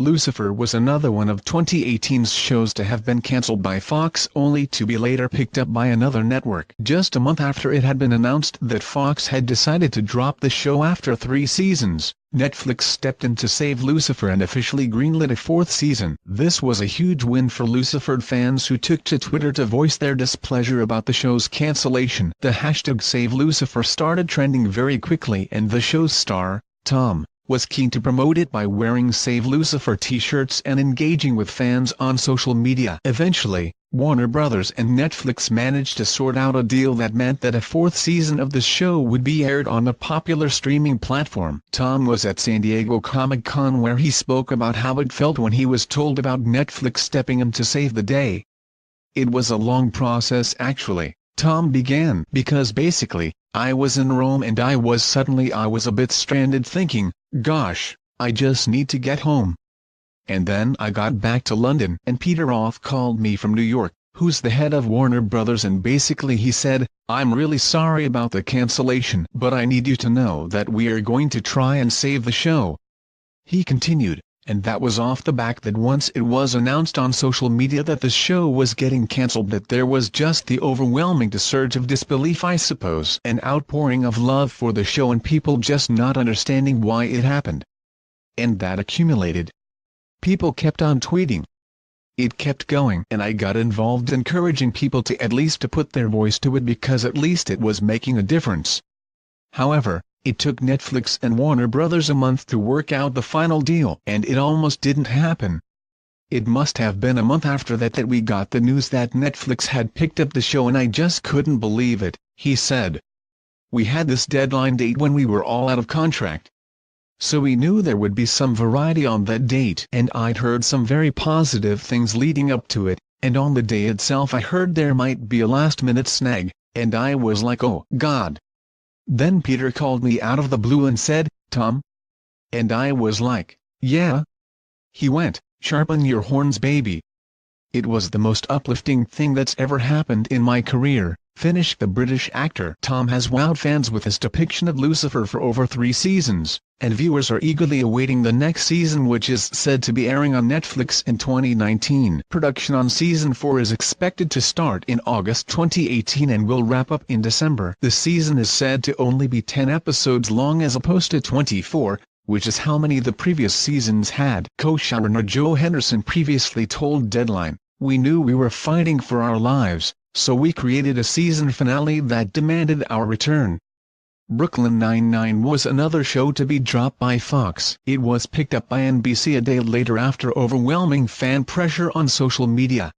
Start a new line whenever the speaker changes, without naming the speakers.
Lucifer was another one of 2018's shows to have been cancelled by Fox only to be later picked up by another network. Just a month after it had been announced that Fox had decided to drop the show after 3 seasons, Netflix stepped in to save Lucifer and officially greenlit a 4th season. This was a huge win for Lucifer fans who took to Twitter to voice their displeasure about the show's cancellation. The hashtag #SaveLucifer started trending very quickly, and the show's star, Tom, was keen to promote it by wearing Save Lucifer t-shirts and engaging with fans on social media. Eventually, Warner Bros. And Netflix managed to sort out a deal that meant that a 4th season of the show would be aired on the popular streaming platform. Tom was at San Diego Comic-Con where he spoke about how it felt when he was told about Netflix stepping in to save the day. "It was a long process actually," Tom began, "because basically, I was in Rome and I was a bit stranded thinking, gosh, I just need to get home. And then I got back to London and Peter Roth called me from New York, who's the head of Warner Brothers, and basically he said, I'm really sorry about the cancellation, but I need you to know that we are going to try and save the show." He continued, and that was off the back that once it was announced on social media that the show was getting cancelled, that there was just the overwhelming surge of disbelief, I suppose, an outpouring of love for the show and people just not understanding why it happened. And that accumulated. People kept on tweeting. It kept going, and I got involved encouraging people to at least to put their voice to it because at least it was making a difference. However, it took Netflix and Warner Bros. A month to work out the final deal, and it almost didn't happen. It must have been a month after that we got the news that Netflix had picked up the show, and I just couldn't believe it, he said. "We had this deadline date when we were all out of contract. So we knew there would be some variety on that date, and I'd heard some very positive things leading up to it, and on the day itself I heard there might be a last-minute snag, and I was like, oh God. Then Peter called me out of the blue and said, Tom? And I was like, yeah. He went, sharpen your horns baby. It was the most uplifting thing that's ever happened in my career," finished the British actor. Tom has wowed fans with his depiction of Lucifer for over 3 seasons, and viewers are eagerly awaiting the next season, which is said to be airing on Netflix in 2019. Production on Season 4 is expected to start in August 2018 and will wrap up in December. The season is said to only be 10 episodes long as opposed to 24, which is how many the previous seasons had. Co-showrunner Joe Henderson previously told Deadline, "We knew we were fighting for our lives, so we created a season finale that demanded our return." Brooklyn Nine-Nine was another show to be dropped by Fox. It was picked up by NBC a day later after overwhelming fan pressure on social media.